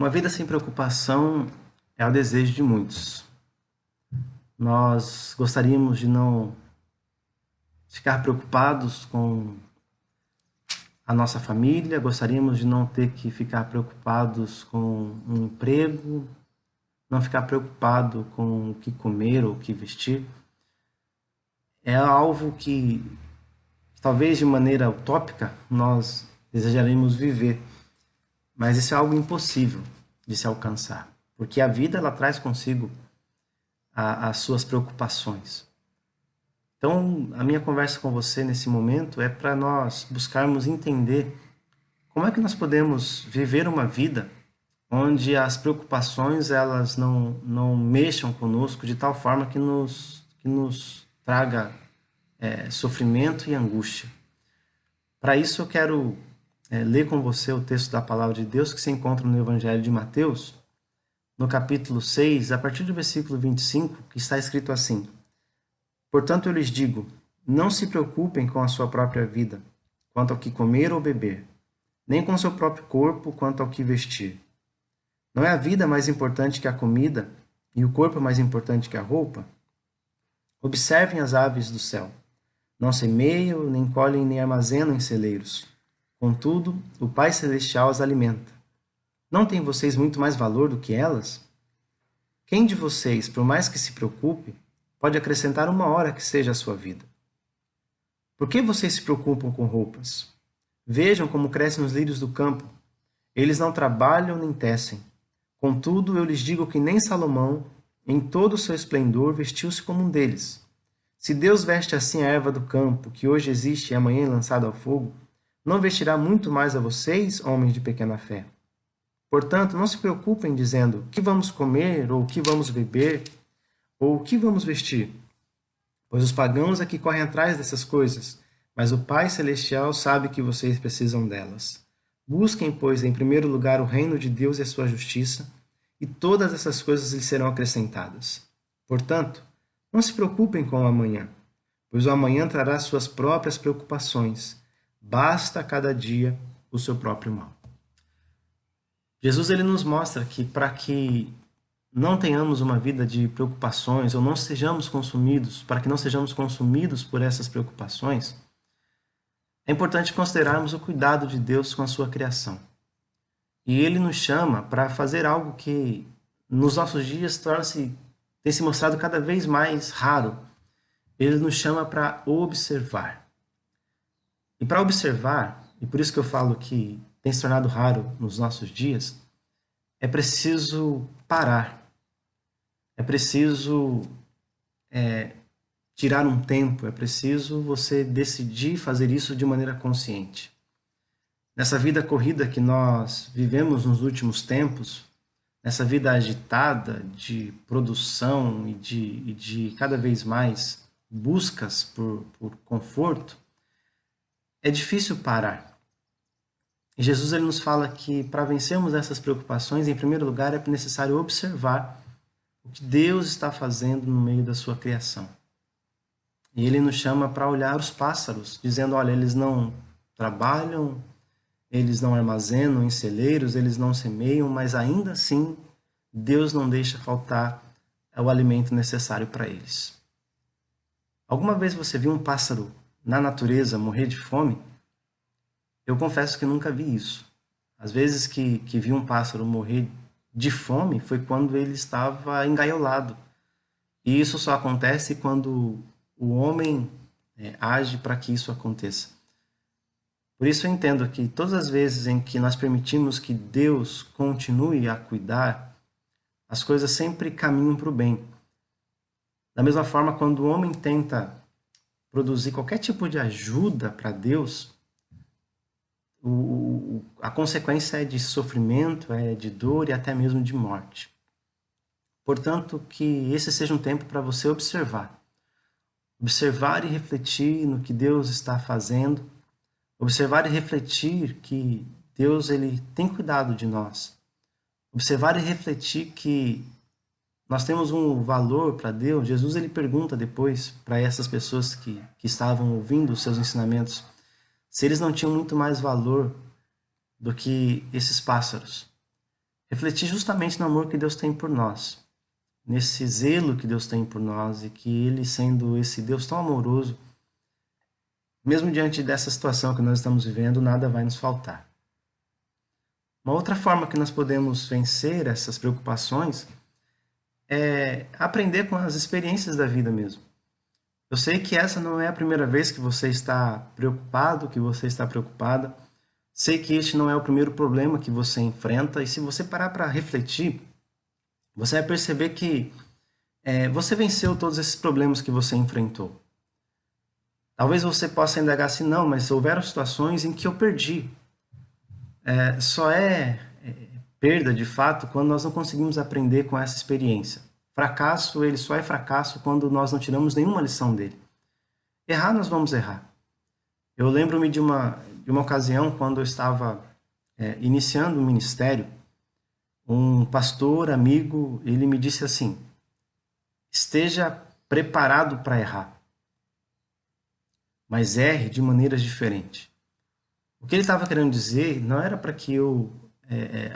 Uma vida sem preocupação é o desejo de muitos. Nós gostaríamos de não ficar preocupados com a nossa família, gostaríamos de não ter que ficar preocupados com um emprego, não ficar preocupado com o que comer ou o que vestir. É algo que, talvez de maneira utópica, nós desejaremos viver, mas isso é algo impossível de se alcançar, porque a vida ela traz consigo as suas preocupações. Então, a minha conversa com você nesse momento é para nós buscarmos entender como é que nós podemos viver uma vida onde as preocupações elas não mexam conosco de tal forma que nos traga sofrimento e angústia. Para isso eu quero ler com você o texto da Palavra de Deus que se encontra no Evangelho de Mateus, no capítulo 6, a partir do versículo 25, que está escrito assim: Portanto eu lhes digo, não se preocupem com a sua própria vida, quanto ao que comer ou beber, nem com o seu próprio corpo, quanto ao que vestir. Não é a vida mais importante que a comida, e o corpo mais importante que a roupa? Observem as aves do céu. Não semeiam, nem colhem, nem armazenam em celeiros. Contudo, o Pai Celestial as alimenta. Não têm vocês muito mais valor do que elas? Quem de vocês, por mais que se preocupe, pode acrescentar uma hora que seja a sua vida? Por que vocês se preocupam com roupas? Vejam como crescem os lírios do campo. Eles não trabalham nem tecem. Contudo, eu lhes digo que nem Salomão, em todo o seu esplendor, vestiu-se como um deles. Se Deus veste assim a erva do campo, que hoje existe e amanhã é lançada ao fogo, não vestirá muito mais a vocês, homens de pequena fé? Portanto, não se preocupem dizendo o que vamos comer, ou o que vamos beber, ou o que vamos vestir. Pois os pagãos é que correm atrás dessas coisas, mas o Pai Celestial sabe que vocês precisam delas. Busquem, pois, em primeiro lugar o reino de Deus e a sua justiça, e todas essas coisas lhes serão acrescentadas. Portanto, não se preocupem com o amanhã, pois o amanhã trará suas próprias preocupações. Basta a cada dia o seu próprio mal. Jesus ele nos mostra que para que não tenhamos uma vida de preocupações ou não sejamos consumidos, para que não sejamos consumidos por essas preocupações, é importante considerarmos o cuidado de Deus com a sua criação. E ele nos chama para fazer algo que nos nossos dias tem se mostrado cada vez mais raro. Ele nos chama para observar. E para observar, e por isso que eu falo que tem se tornado raro nos nossos dias, é preciso parar. É preciso tirar um tempo, é preciso você decidir fazer isso de maneira consciente. Nessa vida corrida que nós vivemos nos últimos tempos, nessa vida agitada de produção e de cada vez mais buscas por conforto, é difícil parar. E Jesus ele nos fala que para vencermos essas preocupações, em primeiro lugar, é necessário observar o que Deus está fazendo no meio da sua criação. E ele nos chama para olhar os pássaros, dizendo, olha, eles não trabalham, eles não armazenam em celeiros, eles não semeiam, mas ainda assim Deus não deixa faltar o alimento necessário para eles. Alguma vez você viu um pássaro na natureza morrer de fome? Eu confesso que nunca vi isso. Às vezes que vi um pássaro morrer de fome foi quando ele estava engaiolado. E isso só acontece quando o homem age para que isso aconteça. Por isso eu entendo que todas as vezes em que nós permitimos que Deus continue a cuidar, as coisas sempre caminham para o bem. Da mesma forma, quando o homem tenta produzir qualquer tipo de ajuda para Deus, a consequência é de sofrimento, é de dor e até mesmo de morte. Portanto, que esse seja um tempo para você observar. Observar e refletir no que Deus está fazendo. Observar e refletir que Deus ele tem cuidado de nós. Observar e refletir que nós temos um valor para Deus. Jesus ele pergunta depois para essas pessoas que estavam ouvindo os seus ensinamentos se eles não tinham muito mais valor do que esses pássaros. refletir justamente no amor que Deus tem por nós, nesse zelo que Deus tem por nós e que Ele, sendo esse Deus tão amoroso, mesmo diante dessa situação que nós estamos vivendo, nada vai nos faltar. Uma outra forma que nós podemos vencer essas preocupações é aprender com as experiências da vida mesmo. Eu sei que essa não é a primeira vez que você está preocupado, que você está preocupada. Sei que este não é o primeiro problema que você enfrenta. E se você parar para refletir, você vai perceber que você venceu todos esses problemas que você enfrentou. Talvez você possa indagar assim, não, mas houveram situações em que eu perdi. Só é perda, de fato, quando nós não conseguimos aprender com essa experiência. Fracasso, ele só é fracasso quando nós não tiramos nenhuma lição dele. Errar, nós vamos errar. Eu lembro-me de uma ocasião, quando eu estava iniciando o ministério, um pastor, amigo, ele me disse assim, esteja preparado para errar, mas erre de maneiras diferentes. O que ele estava querendo dizer não era para que eu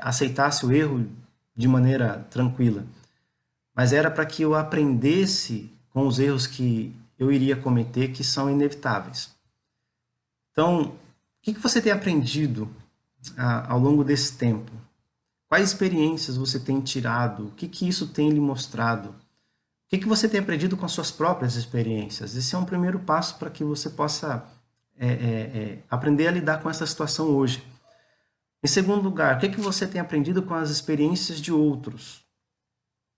aceitasse o erro de maneira tranquila, mas era para que eu aprendesse com os erros que eu iria cometer, que são inevitáveis. Então, o que você tem aprendido ao longo desse tempo? Quais experiências você tem tirado? O que isso tem lhe mostrado? O que você tem aprendido com as suas próprias experiências? Esse é um primeiro passo para que você possa aprender a lidar com essa situação hoje. Em segundo lugar, o que você tem aprendido com as experiências de outros?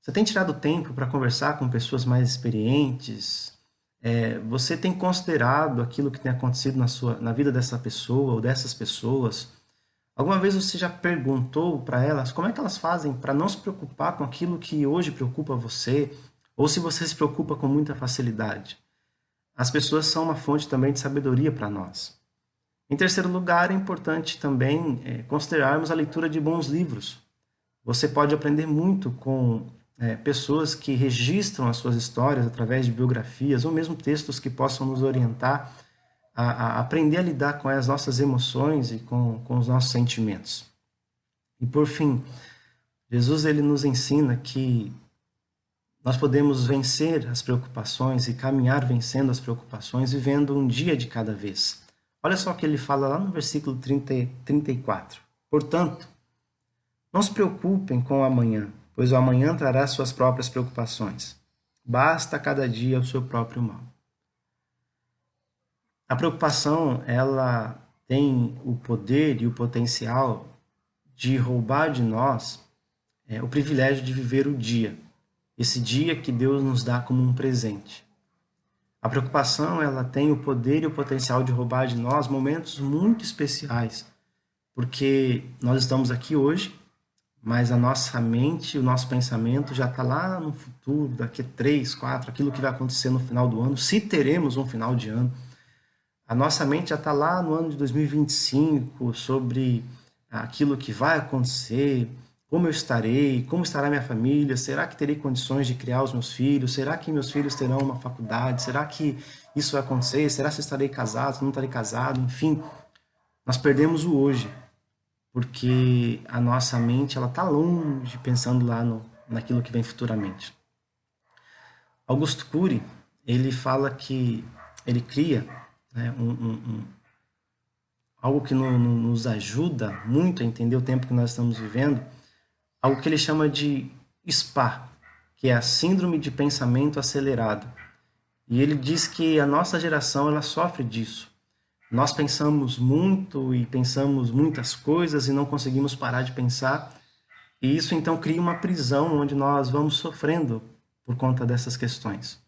Você tem tirado tempo para conversar com pessoas mais experientes? Você tem considerado aquilo que tem acontecido na vida dessa pessoa ou dessas pessoas? Alguma vez você já perguntou para elas como é que elas fazem para não se preocupar com aquilo que hoje preocupa você? Ou se você se preocupa com muita facilidade? As pessoas são uma fonte também de sabedoria para nós. Em terceiro lugar, é importante também considerarmos a leitura de bons livros. Você pode aprender muito com pessoas que registram as suas histórias através de biografias ou mesmo textos que possam nos orientar a aprender a lidar com as nossas emoções e com os nossos sentimentos. E por fim, Jesus ele nos ensina que nós podemos vencer as preocupações e caminhar vencendo as preocupações, vivendo um dia de cada vez. Olha só o que ele fala lá no versículo 34. Portanto, não se preocupem com o amanhã, pois o amanhã trará suas próprias preocupações. Basta cada dia o seu próprio mal. A preocupação, ela tem o poder e o potencial de roubar de nós o privilégio de viver o dia. Esse dia que Deus nos dá como um presente. A preocupação, ela tem o poder e o potencial de roubar de nós momentos muito especiais, porque nós estamos aqui hoje, mas a nossa mente, o nosso pensamento já está lá no futuro, daqui a 3, 4, aquilo que vai acontecer no final do ano, se teremos um final de ano. A nossa mente já está lá no ano de 2025, sobre aquilo que vai acontecer, como eu estarei, como estará minha família, será que terei condições de criar os meus filhos, será que meus filhos terão uma faculdade, será que isso vai acontecer, será que eu estarei casado, se não estarei casado, enfim. Nós perdemos o hoje, porque a nossa mente está longe, pensando lá naquilo que vem futuramente. Augusto Cury, ele fala que ele cria algo que nos ajuda muito a entender o tempo que nós estamos vivendo, algo que ele chama de SPA, que é a Síndrome de Pensamento Acelerado. E ele diz que a nossa geração ela sofre disso. Nós pensamos muito e pensamos muitas coisas e não conseguimos parar de pensar. E isso então cria uma prisão onde nós vamos sofrendo por conta dessas questões.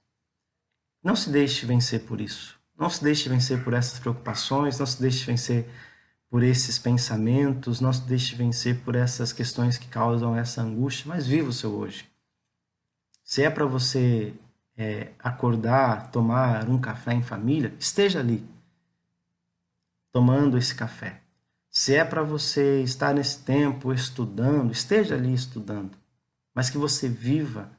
Não se deixe vencer por isso. Não se deixe vencer por essas preocupações, não se deixe vencer por esses pensamentos, não se deixe vencer por essas questões que causam essa angústia, mas viva o seu hoje. Se é para você acordar, tomar um café em família, esteja ali, tomando esse café. Se é para você estar nesse tempo estudando, esteja ali estudando, mas que você viva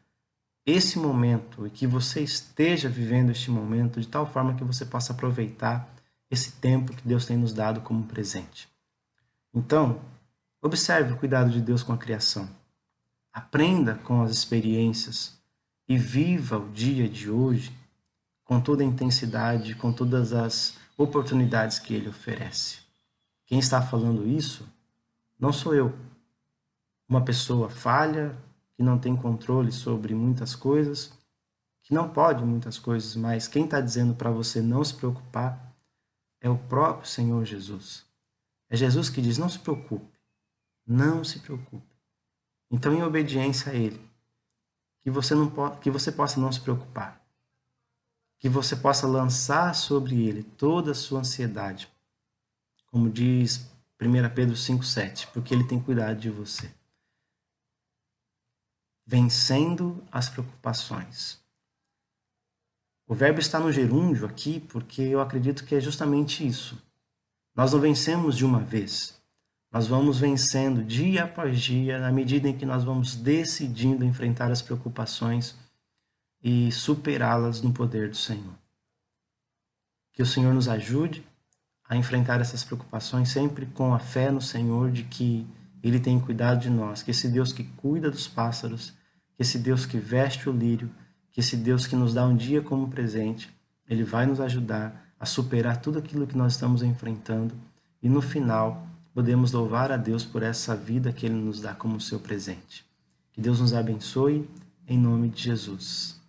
esse momento e que você esteja vivendo este momento de tal forma que você possa aproveitar esse tempo que Deus tem nos dado como presente. Então, Observe o cuidado de Deus com a criação. Aprenda com as experiências e viva o dia de hoje com toda a intensidade, com todas as oportunidades que Ele oferece. Quem está falando isso não sou eu. Uma pessoa falha, que não tem controle sobre muitas coisas, que não pode muitas coisas, mas quem está dizendo para você não se preocupar é o próprio Senhor Jesus. É Jesus que diz, não se preocupe, não se preocupe. Então, em obediência a Ele, que você possa não se preocupar, que você possa lançar sobre Ele toda a sua ansiedade, como diz 1 Pedro 5,7, porque Ele tem cuidado de você. Vencendo as preocupações. O verbo está no gerúndio aqui porque eu acredito que é justamente isso. Nós não vencemos de uma vez. Nós vamos vencendo dia após dia, na medida em que nós vamos decidindo enfrentar as preocupações e superá-las no poder do Senhor. Que o Senhor nos ajude a enfrentar essas preocupações sempre com a fé no Senhor de que Ele tem cuidado de nós, que esse Deus que cuida dos pássaros, que esse Deus que veste o lírio, que esse Deus que nos dá um dia como presente, Ele vai nos ajudar a superar tudo aquilo que nós estamos enfrentando e no final podemos louvar a Deus por essa vida que Ele nos dá como seu presente. Que Deus nos abençoe, em nome de Jesus.